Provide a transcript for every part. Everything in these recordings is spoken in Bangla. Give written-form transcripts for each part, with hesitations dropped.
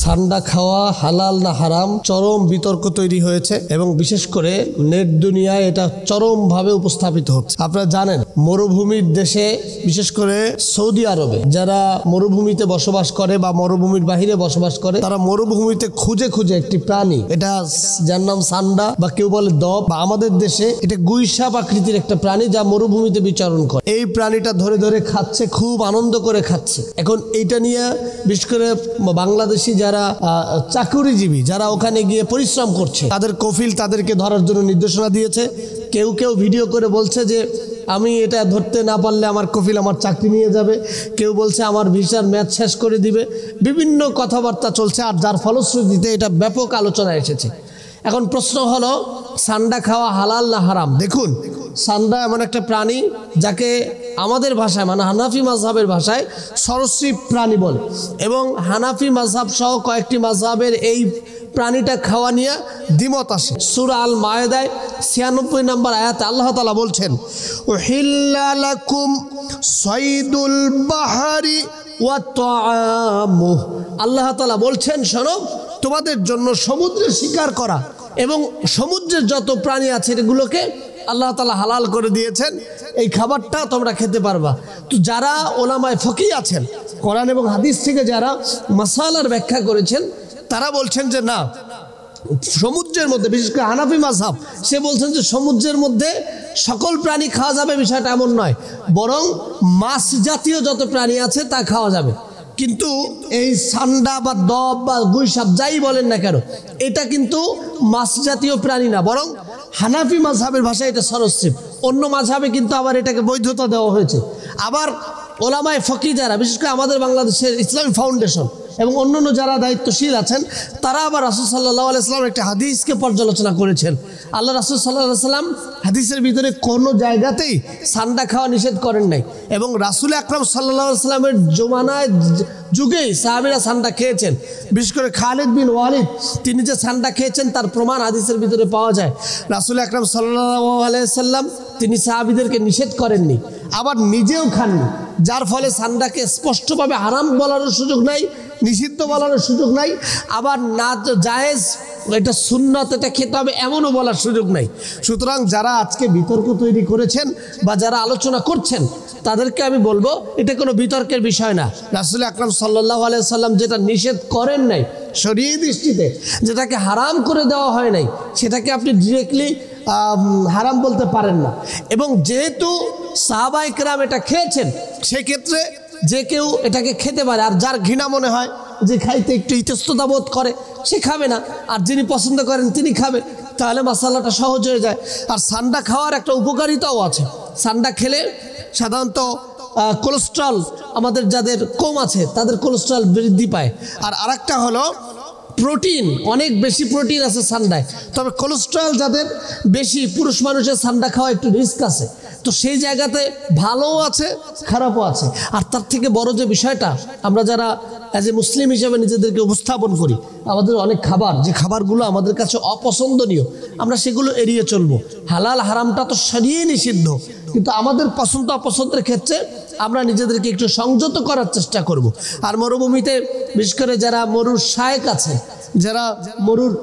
সান্ডা খাওয়া হালাল না হারাম চরম বিতর্ক তৈরি হয়েছে এবং বিশেষ করে নেট দুনিয়ায় এটা চরমভাবে উপস্থাপিত হচ্ছে। আপনারা জানেন মরুভূমির দেশে বিশেষ করে সৌদি আরবে যারা মরুভূমিতে বসবাস করে বা মরুভূমির বাহিরে বসবাস করে তারা মরুভূমিতে খুঁজে খুঁজে একটি প্রাণী, এটা যার নাম সান্ডা বা কেউ বলে দব, বা আমাদের দেশে এটা গুইসাপ আকৃতির একটা প্রাণী যা মরুভূমিতে বিচরণ করে। এই প্রাণীটা ধরে ধরে খাচ্ছে, খুব আনন্দ করে খাচ্ছে। এখন এইটা নিয়ে বিশেষ করে বাংলাদেশি যারা চাকুরিজীবী যারা ওখানে গিয়ে পরিশ্রম করছে তাদের কফিল তাদেরকে ধরার জন্য নির্দেশনা দিয়েছে। কেউ কেউ ভিডিও করে বলছে যে আমি এটা ধরতে না পারলে আমার কফিল আমার চাকরি নিয়ে যাবে, কেউ বলছে আমার ভিসার মেয়াদ শেষ করে দিবে। বিভিন্ন কথাবার্তা চলছে, আর যার ফলশ্রুতিতে এটা ব্যাপক আলোচনা এসেছে। এখন প্রশ্ন হলো সান্ডা খাওয়া হালাল না হারাম? দেখুন, সান্ডা এমন একটা প্রাণী যাকে আমাদের ভাষায় মানে হানাফি মাযহাবের ভাষায় সরীসৃপ প্রাণী বলে, এবং হানাফি মাযহাব সহ কয়েকটি মাযহাবের এই প্রাণীটা খাওয়া নিয়ে দ্বিমত আসে। সূরা আল মায়েদায় ৯৬ নম্বর আয়াতে আল্লাহ তাআলা বলছেন, উহিল্লা লাকুম সাইদুল বাহরি ওয়া তাআমুহু। আল্লাহ তাআলা বলছেন, শোনো, তোমাদের জন্য সমুদ্রে শিকার করা এবং সমুদ্রের যত প্রাণী আছে এগুলোকে আল্লাহ তাআলা হালাল করে দিয়েছেন, এই খাবারটা তোমরা খেতে পারবা। তো যারা ওলামায়ে ফকিহ আছেন, কোরআন এবং হাদিস থেকে যারা মাসালার ব্যাখ্যা করেছেন, তারা বলছেন যে না, সমুদ্রের মধ্যে বিশেষ করে হানাফি মাযহাব সে বলছেন যে সমুদ্রের মধ্যে সকল প্রাণী খাওয়া যাবে, বিষয়টা এমন নয়, বরং মাছ জাতীয় যত প্রাণী আছে তা খাওয়া যাবে। কিন্তু এই সান্ডা বা দব বা গুইসাপ যাই বলেন না কেন, এটা কিন্তু মাছ জাতীয় প্রাণী না, বরং হানাফি মাযহাবের ভাষায় এটা সরীসৃপ। অন্য মাযহাবে কিন্তু আবার এটাকে বৈধতা দেওয়া হয়েছে। আবার ওলামায়ে ফকিহ যারা বিশেষ করে আমাদের বাংলাদেশের ইসলামী ফাউন্ডেশন এবং অন্যান্য যারা দায়িত্বশীল আছেন, তারা আবার রাসূল সাল্লাল্লাহু আলাইহি ওয়াসাল্লামের একটা হাদিসকে পর্যালোচনা করেছেন। আল্লাহ রাসূল সাল্লাল্লাহু আলাইহি ওয়াসাল্লাম হাদিসের ভিতরে কোনো জায়গাতেই সান্ডা খাওয়া নিষেধ করেন নাই, এবং রাসূল আকরাম সাল্লাল্লাহু আলাইহি ওয়াসাল্লামের জমানায় যুগেই সাহাবীরা সান্ডা খেয়েছেন। বিশেষ করে খালিদ বিন ওয়ালিদ তিনি যে সান্ডা খেয়েছেন তার প্রমাণ হাদিসের ভিতরে পাওয়া যায়। রাসূল আকরাম সাল্লাল্লাহু আলাইহি ওয়াসাল্লাম তিনি সাহাবীদেরকে নিষেধ করেননি, আবার নিজেও খাননি, যার ফলে সান্ডাকে স্পষ্টভাবে হারাম বলারও সুযোগ নাই, নিষিদ্ধ বলারও সুযোগ নাই, আবার না জায়েজ এটা সুন্নত এটা খেতে হবে এমনও বলার সুযোগ নাই। সুতরাং যারা আজকে বিতর্ক তৈরি করেছেন বা যারা আলোচনা করছেন তাদেরকে আমি বলবো এটা কোনো বিতর্কের বিষয় না। রাসূল আকরাম সাল্লাল্লাহু আলাইহি ওয়াসাল্লাম যেটা নিষেধ করেন নাই শরীয়ী দৃষ্টিতে, যেটাকে হারাম করে দেওয়া হয় নাই, সেটাকে আপনি ডিরেক্টলি হারাম বলতে পারেন না। এবং যেহেতু সাহাবায়ে কেরাম এটা খেয়েছেন, সেক্ষেত্রে যে কেউ এটাকে খেতে পারে। আর যার ঘৃণা মনে হয় যে খাইতে একটু ইতস্ততা বোধ করে সে খাবে না, আর যিনি পছন্দ করেন তিনি খাবে, তাহলে মাসালাটা সহজ হয়ে যায়। আর সান্ডা খাওয়ার একটা উপকারিতাও আছে। সান্ডা খেলে সাধারণত কোলেস্ট্রল আমাদের যাদের কম আছে তাদের কোলেস্ট্রল বৃদ্ধি পায়। আর আরেকটা হলো প্রোটিন, অনেক বেশি প্রোটিন আছে সান্ডায়। তবে কোলেস্ট্রল যাদের বেশি, পুরুষ মানুষের সান্ডা খাওয়া একটু রিস্ক আছে। তো সেই জায়গাতে ভালোও আছে খারাপও আছে। আর তার থেকে বড় যে বিষয়টা, আমরা যারা অ্যাজ এ মুসলিম হিসেবে নিজেদেরকে উপস্থাপন করি, আমাদের অনেক খাবার যে খাবারগুলো আমাদের কাছে অপছন্দনীয় আমরা সেগুলো এড়িয়ে চলবো। হালাল হারামটা তো শরীয়তে নিষিদ্ধ, কিন্তু আমাদের পছন্দ অপছন্দের ক্ষেত্রে আমরা নিজেদেরকে একটু সংযত করার চেষ্টা করব। আর মরুভূমিতে বিশেষ করে যারা মরুর শায়েক আছেন, যারা মরুর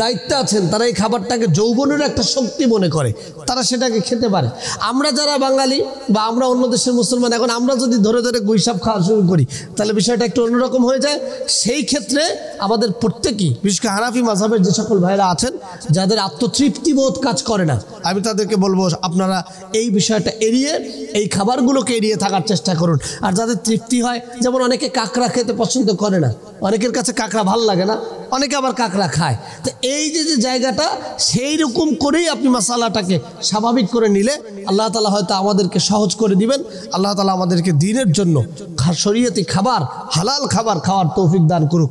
দায়িত্বে আছেন, তারা এই খাবারটাকে যৌবনের একটা শক্তি মনে করে, তারা সেটাকে খেতে পারে। আমরা যারা বাঙালি বা আমরা অন্য দেশের মুসলমান, এখন আমরা যদি ধরে ধরে গুইসাপ খাওয়া শুরু করি তাহলে বিষয়টা একটু অন্যরকম হয়ে যায়। সেই ক্ষেত্রে আমাদের প্রত্যেকেই, বিশেষ করে হানাফি মাযহাবের যে সকল ভাইরা আছেন যাদের আত্মতৃপ্তিবোধ কাজ করে না, আমি তাদেরকে বলবো আপনারা এই বিষয়টা এড়িয়ে এই খাবারগুলোকে এড়িয়ে থাকার চেষ্টা করুন। আর যাদের তৃপ্তি হয়, যেমন অনেকে কাঁকড়া খেতে পছন্দ করে না, অনেকের কাছে কাঁকড়া ভাল লাগে না, অনেকে আবার কাঁকড়া খায়। তো এই যে জায়গাটা, সেই রকম করেই আপনি মাসালাটাকে স্বাভাবিক করে নিলে আল্লাহ তাআলা হয়তো আমাদেরকে সহজ করে দিবেন। আল্লাহ তাআলা আমাদেরকে দ্বীনের জন্য শরীয়তি খাবার, হালাল খাবার খাওয়ার তৌফিক দান করুক।